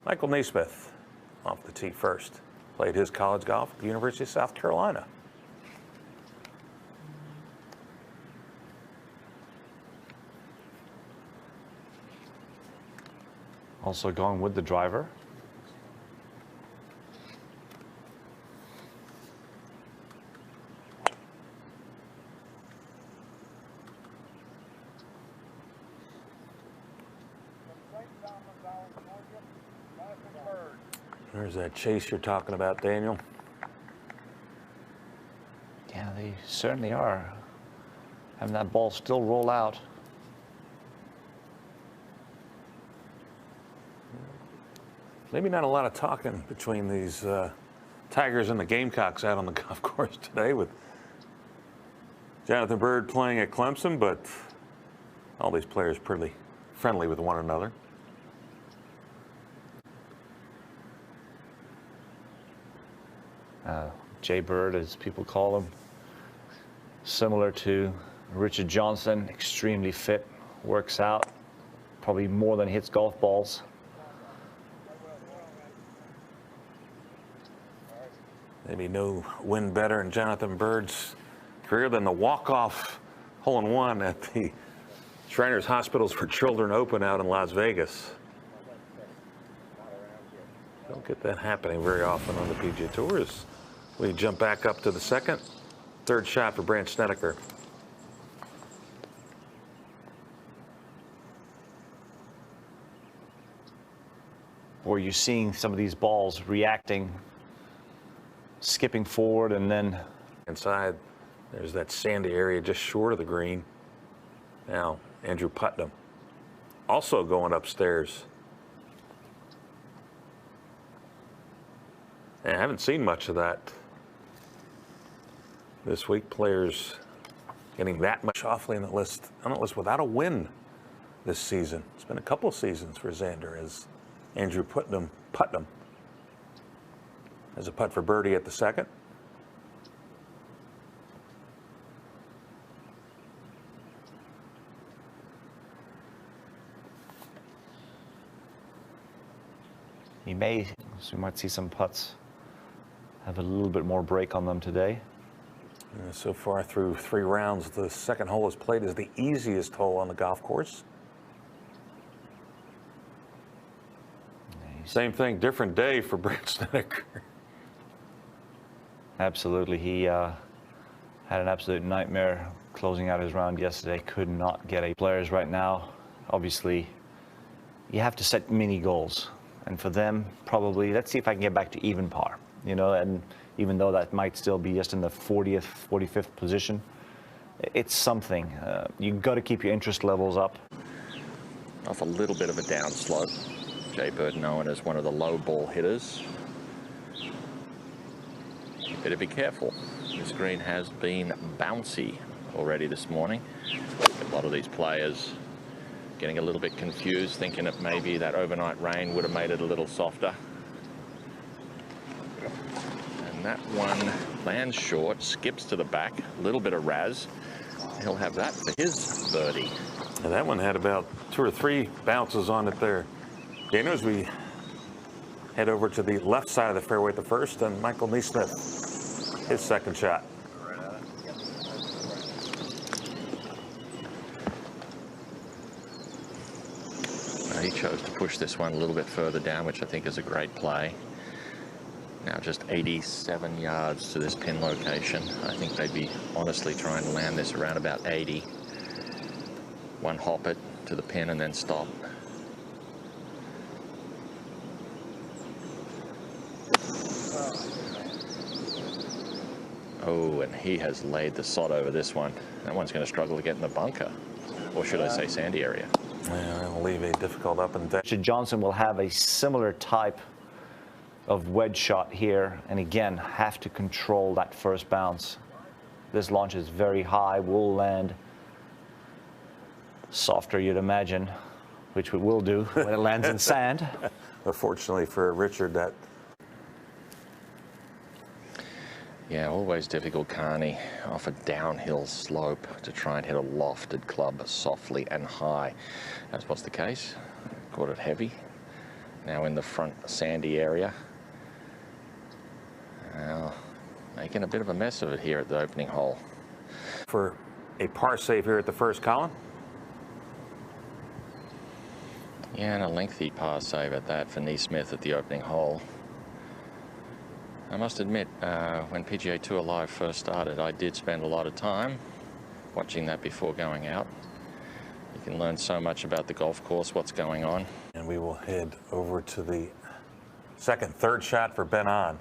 Michael Neesmith off the tee first. Played his college golf at the University of South Carolina. Also going with the driver. There's that chase you're talking about, Daniel. Yeah, they certainly are. Having that ball still roll out. Maybe not a lot of talking between these Tigers and the Gamecocks out on the golf course today, with Jonathan Byrd playing at Clemson, but all these players pretty friendly with one another. Jay Byrd, as people call him, similar to Richard Johnson, extremely fit, works out, probably more than hits golf balls. Maybe no win better in Jonathan Byrd's career than the walk-off hole-in-one at the Shriners Hospitals for Children Open out in Las Vegas. Don't get that happening very often on the PGA Tour. As we jump back up to the second, third shot for Brandt Snedeker. Where you're seeing some of these balls reacting, skipping forward, and then inside, there's that sandy area just short of the green. Now, Andrew Putnam also going upstairs. And I haven't seen much of that this week. Players getting that much awfully on the list without a win this season. It's been a couple of seasons for Xander as Andrew Putnam has a putt for birdie at the second. he may, so we might see some putts have a little bit more break on them today. So far through 3 rounds, the second hole is played as the easiest hole on the golf course. Same thing, different day for Brandt Snedeker. Absolutely. He had an absolute nightmare closing out his round yesterday. Could not get a players right now. Obviously, you have to set mini goals. And for them, probably, let's see if I can get back to even par. You know, and even though that might still be just in the 40th, 45th position, it's something. You've got to keep your interest levels up. Off a little bit of a down slope. Jay Byrd known as one of the low ball hitters. You better be careful. This green has been bouncy already this morning. A lot of these players getting a little bit confused, thinking that maybe that overnight rain would have made it a little softer. And that one lands short, skips to the back, a little bit of raz. He'll have that for his birdie. And that one had about 2 or 3 bounces on it there. Daniel, as we head over to the left side of the fairway at the first, and Michael Neesmith, his second shot. He chose to push this one a little bit further down, which I think is a great play. Now just 87 yards to this pin location. I think they'd be honestly trying to land this around about 80. One hop it to the pin and then stop. Oh, and he has laid the sod over this one. That one's going to struggle to get in the bunker. Or should I say sandy area. Yeah, it'll leave a difficult up and down. Richard Johnson will have a similar type of wedge shot here, and again, have to control that first bounce. This launch is very high, will land softer, you'd imagine, which it will do when it lands in sand. But fortunately for Richard, that... Yeah, always difficult, Carney, off a downhill slope to try and hit a lofted club softly and high. That's what's the case. Caught it heavy. Now in the front sandy area. Now making a bit of a mess of it here at the opening hole. For a par save here at the first, Colin. Yeah, and a lengthy par save at that for Neesmith at the opening hole. I must admit, when PGA Tour Live first started, I did spend a lot of time watching that before going out. You can learn so much about the golf course, what's going on. And we will head over to the second, third shot for Ben On.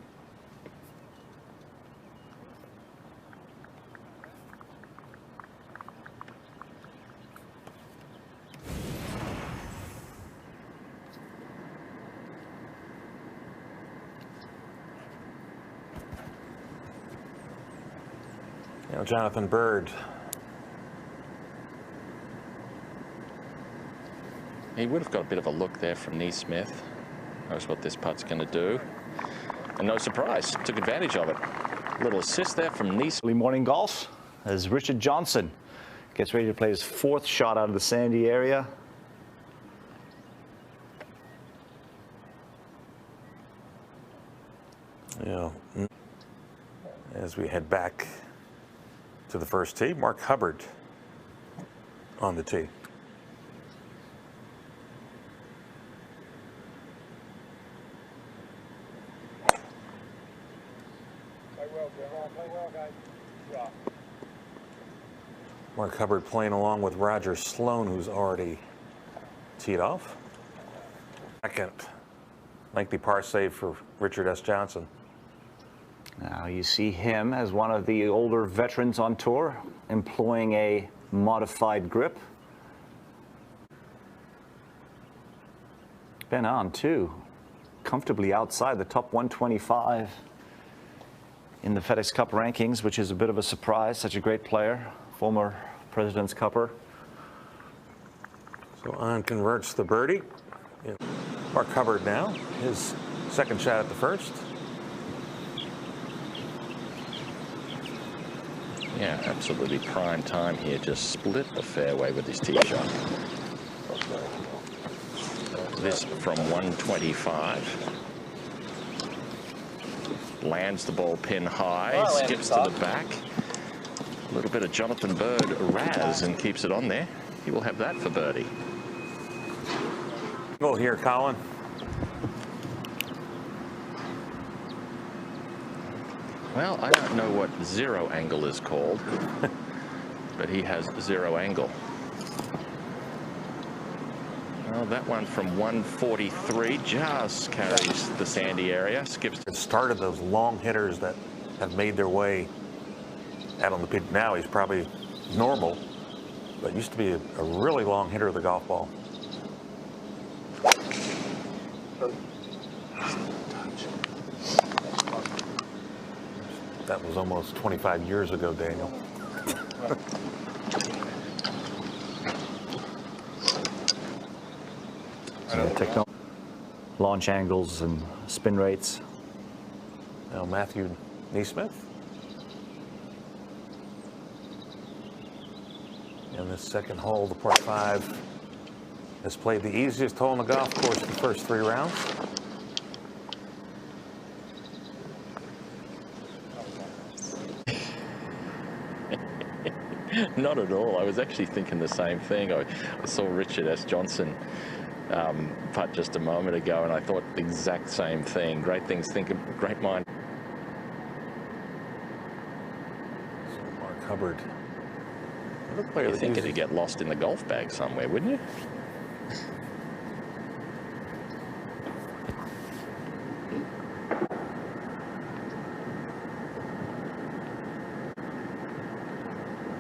Now Jonathan Bird. He would have got a bit of a look there from Neesmith. Knows what this putt's going to do. And no surprise, took advantage of it. A little assist there from Neesmith. Early morning golf as Richard Johnson gets ready to play his fourth shot out of the sandy area. Yeah. As we head back to the first tee, Mark Hubbard on the tee. Mark Hubbard playing along with Roger Sloan, who's already teed off. Second lengthy par save for Richard S. Johnson. Now you see him as one of the older veterans on tour, employing a modified grip. Ben On too, comfortably outside the top 125 in the FedEx Cup rankings, which is a bit of a surprise. Such a great player, former President's Cupper. So On converts the birdie. Mark Hubbard now, his second shot at the first. Yeah, absolutely prime time here. Just split the fairway with his tee shot. This from 125. Lands the ball pin high, skips to the back. A little bit of Jonathan Bird Raz and keeps it on there. He will have that for birdie. Go here, Colin. Well, I don't know what zero angle is called, but he has zero angle. Well, that one from 143 just carries the sandy area, skips. It started those long hitters that have made their way out on the pitch. Now he's probably normal, but used to be a really long hitter of the golf ball. That was almost 25 years ago, Daniel. Launch angles and spin rates. Now Matthew Neesmith. In this second hole, the par 5 has played the easiest hole in the golf course the first 3 rounds. Not at all. I was actually thinking the same thing. I saw Richard S. Johnson putt just a moment ago, and I thought the exact same thing. Great things think of great mind. So Mark Hubbard. You think it'd get lost in the golf bag somewhere, wouldn't you?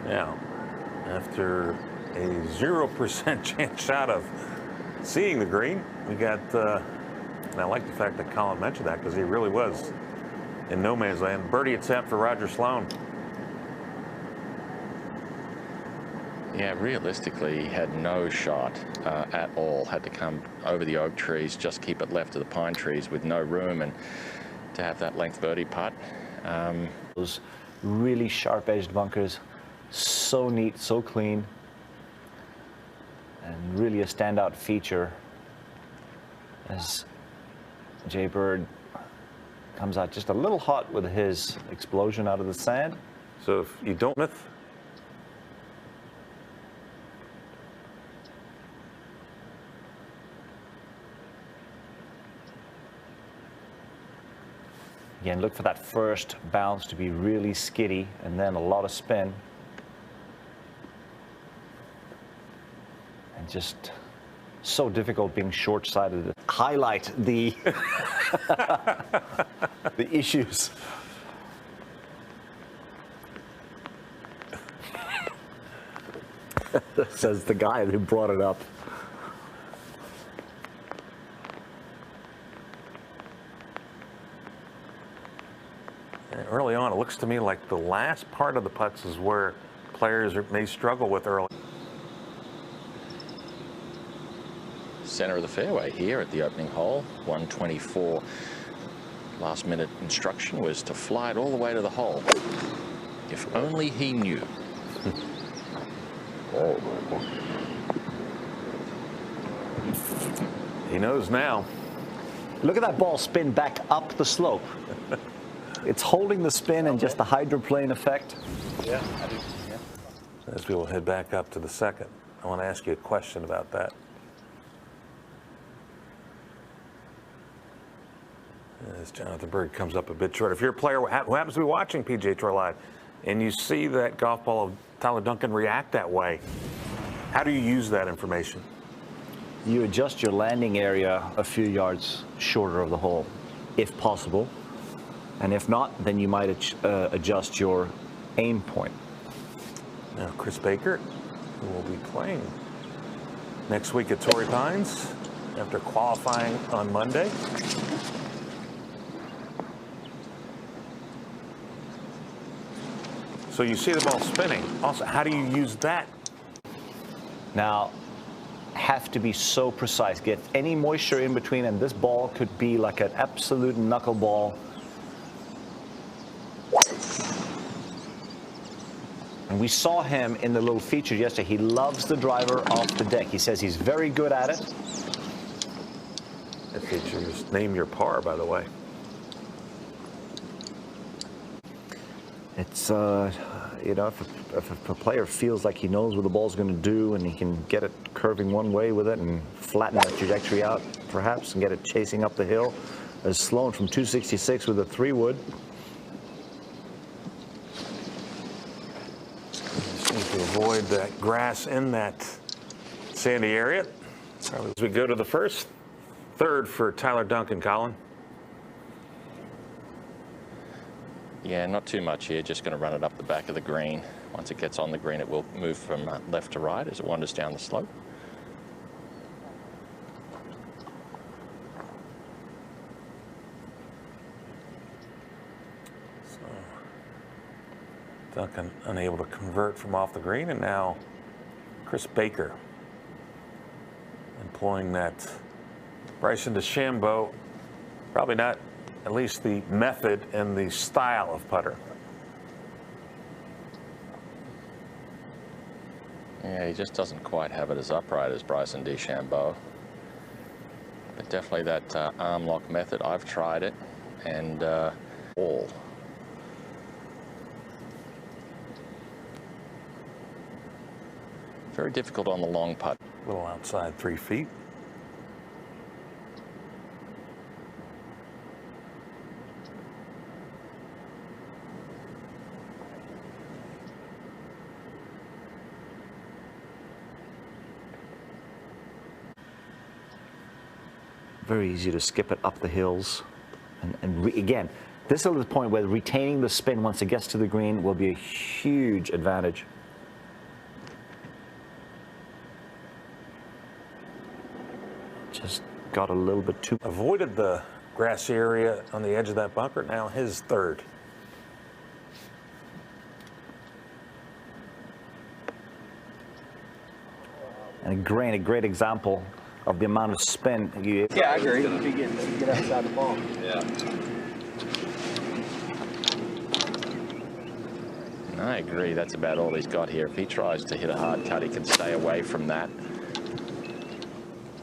Now, after a 0% chance shot of seeing the green, we got, and I like the fact that Colin mentioned that because he really was in no man's land. Birdie attempt for Roger Sloan. Yeah, realistically, he had no shot at all. Had to come over the oak trees, just keep it left of the pine trees with no room, and to have that length birdie putt. Those really sharp-edged bunkers, so neat, so clean, and really a standout feature as Jay Bird comes out just a little hot with his explosion out of the sand. So if you don't miss, again, look for that first bounce to be really skiddy and then a lot of spin. And just so difficult being short-sighted. Highlight the the issues. Says the guy who brought it up. and early on, it looks to me like the last part of the putts is where players may struggle with early. Center of the fairway here at the opening hole, 124. Last minute instruction was to fly it all the way to the hole. If only he knew. He knows now. Look at that ball spin back up the slope. It's holding the spin and just the hydroplane effect. Yeah, I do. Yeah. As we will head back up to the second, I want to ask you a question about that. As Jonathan Bird comes up a bit short. If you're a player who happens to be watching PGA Tour Live and you see that golf ball of Tyler Duncan react that way, how do you use that information? You adjust your landing area a few yards shorter of the hole, if possible. And if not, then you might adjust your aim point. Now, Chris Baker, who will be playing next week at Torrey Pines after qualifying on Monday. So you see the ball spinning. Also, how do you use that? Now, have to be so precise. Get any moisture in between, and this ball could be like an absolute knuckleball. And we saw him in the little feature yesterday. He loves the driver off the deck. He says he's very good at it. That feature is name your par, by the way. It's, you know, if a player feels like he knows what the ball's going to do and he can get it curving one way with it and flatten that trajectory out, perhaps, and get it chasing up the hill, as Sloan from 266 with a 3-wood. Just need to avoid that grass in that sandy area. As we go to the first, third for Tyler Duncan, Colin. Yeah, not too much here. Just going to run it up the back of the green. Once it gets on the green, it will move from left to right as it wanders down the slope. So Duncan unable to convert from off the green, and now Chris Baker employing that Bryson DeChambeau, probably not at least the method and the style of putter. Yeah, he just doesn't quite have it as upright as Bryson DeChambeau. But definitely that arm lock method, I've tried it, and all. Very difficult on the long putt. A little outside 3 feet. Very easy to skip it up the hills. And again, this is the point where retaining the spin once it gets to the green will be a huge advantage. Just got a little bit too... Avoided the grassy area on the edge of that bunker. Now his third. And again, a great example of the amount of spin you... Yeah, I agree. You get outside the ball. Yeah. I agree. That's about all he's got here. If he tries to hit a hard cut, he can stay away from that.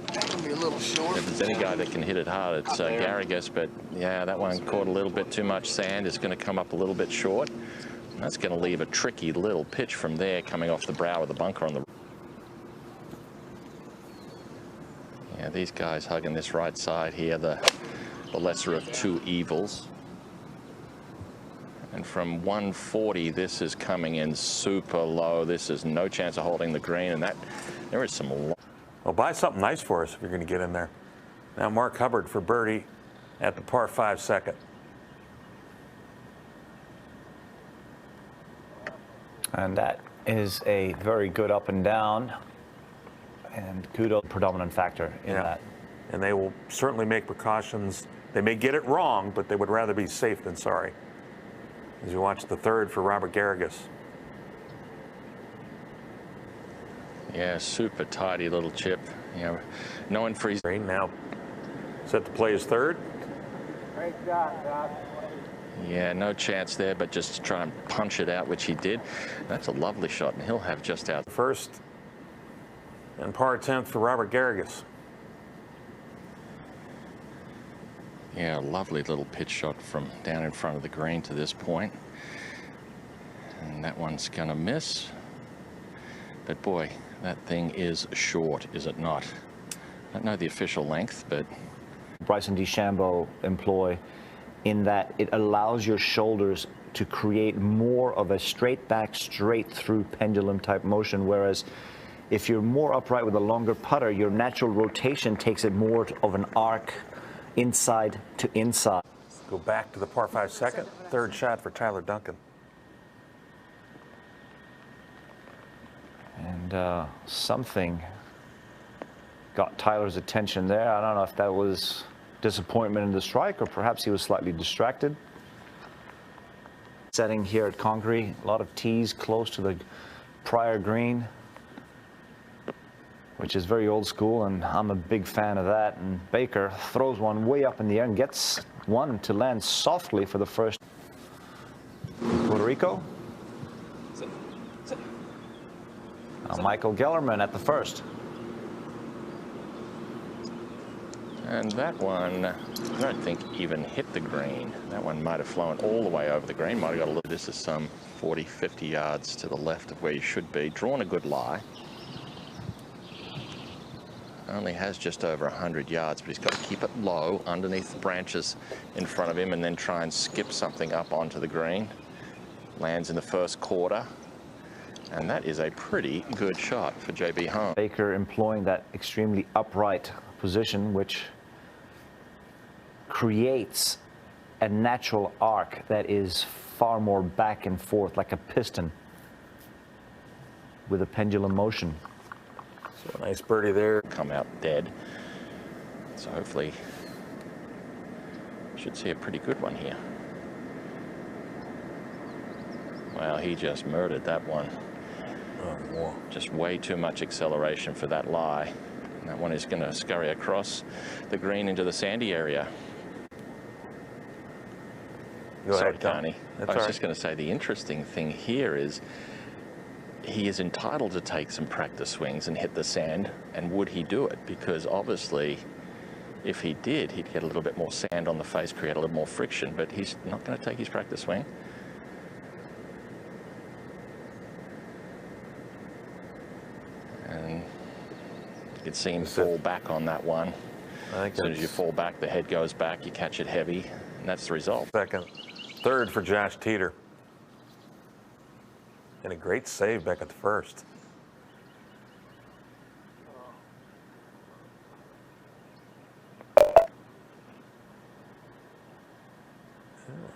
That's gonna be a little short. If there's any guy that can hit it hard, it's Garrigus, but yeah, that one caught a little bit too much sand. It's going to come up a little bit short. And that's going to leave a tricky little pitch from there coming off the brow of the bunker on the... Yeah, these guys hugging this right side here, the lesser of two evils. And from 140, this is coming in super low. This is no chance of holding the green, and that there is some... Well, buy something nice for us if you're going to get in there. Now Mark Hubbard for birdie at the par 5 second. And that is a very good up and down, and kudos predominant factor in that. And they will certainly make precautions. They may get it wrong, but they would rather be safe than sorry. As you watch the third for Robert Garrigus. Yeah, super tidy little chip. You know, knowing for his... Now set to play his third. Great shot, Doc. Yeah, no chance there, but just to try and punch it out, which he did. That's a lovely shot, and he'll have just out. First and par 10th for Robert Garrigus. Yeah, a lovely little pitch shot from down in front of the green to this point. And that one's going to miss. But boy, that thing is short, is it not? I don't know the official length, but... Bryson DeChambeau employ in that it allows your shoulders to create more of a straight back, straight through pendulum type motion, whereas if you're more upright with a longer putter, your natural rotation takes it more of an arc inside to inside. Go back to the par 5 second. Third shot for Tyler Duncan. And something got Tyler's attention there. I don't know if that was disappointment in the strike, or perhaps he was slightly distracted. Setting here at Congaree, a lot of tees close to the prior green, which is very old school, and I'm a big fan of that. And Baker throws one way up in the air and gets one to land softly for the first. Puerto Rico. Now Michael Gellerman at the first. And that one, I don't think even hit the green. That one might have flown all the way over the green. Might have got a little... This is some 40, 50 yards to the left of where you should be. Drawn a good lie. Only has just over 100 yards, but he's got to keep it low underneath the branches in front of him and then try and skip something up onto the green. Lands in the first quarter. And that is a pretty good shot for JB Holmes. Baker employing that extremely upright position, which creates a natural arc that is far more back and forth, like a piston with a pendulum motion. So a nice birdie there. Come out dead. So hopefully should see a pretty good one here. Well, he just murdered that one. Oh, wow. Just way too much acceleration for that lie. And that one is going to scurry across the green into the sandy area. Go Sorry, ahead, Tom. Carney. That's I was all just going to say the interesting thing here is he is entitled to take some practice swings and hit the sand, and would he do it? Because obviously if he did, he'd get a little bit more sand on the face, create a little more friction, but he's not going to take his practice swing. And you can see him fall back on that one. As soon as you fall back, the head goes back, you catch it heavy, and that's the result. Second. Third for Josh Teeter. And a great save back at the first.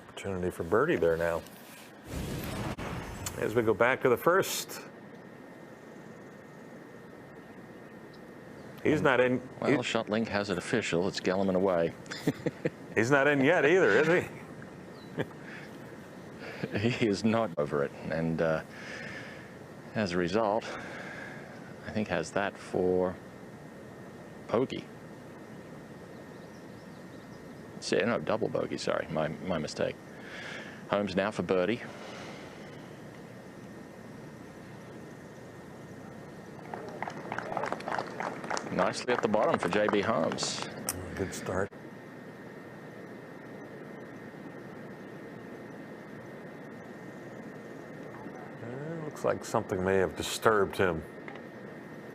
Opportunity for birdie there now. As we go back to the first. He's not in. Well, Shotlink has it official. It's Gellerman away. He's not in yet either, is he? He is not over it. And as a result, I think has that for bogey. No, double bogey, sorry. My mistake. Holmes now for birdie. nicely at the bottom for JB Holmes. Good start. Looks like something may have disturbed him.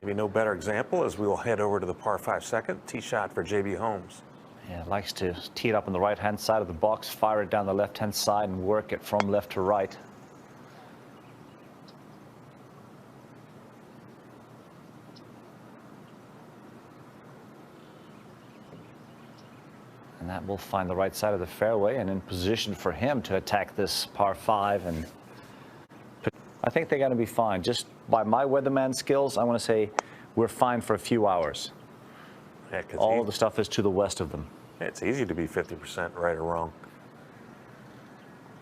Maybe no better example as we will head over to the par 5 second. Tee shot for JB Holmes. Yeah, likes to tee it up on the right-hand side of the box, fire it down the left-hand side, and work it from left to right. And that will find the right side of the fairway and in position for him to attack this par 5. And I think they're going to be fine. Just by my weatherman skills, I want to say we're fine for a few hours. Yeah, all of the stuff is to the west of them. It's easy to be 50% right or wrong.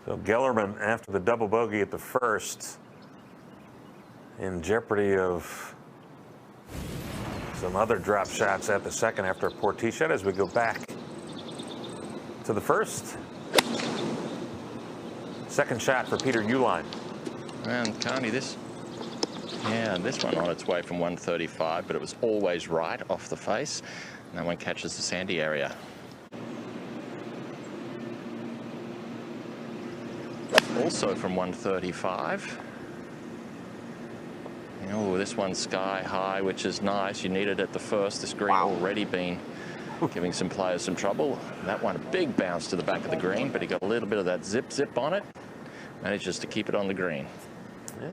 So Gellerman, after the double bogey at the first, in jeopardy of some other drop shots at the second after a poor tee shot as we go back to the first. Second shot for Peter Uihlein. And Carney, this one on its way from 135, but it was always right off the face. And that one catches the sandy area. Also from 135. Oh, this one's sky high, which is nice. You need it at the first. This green already been giving some players some trouble. That one, a big bounce to the back of the green, but he got a little bit of that zip on it. Manages to keep it on the green.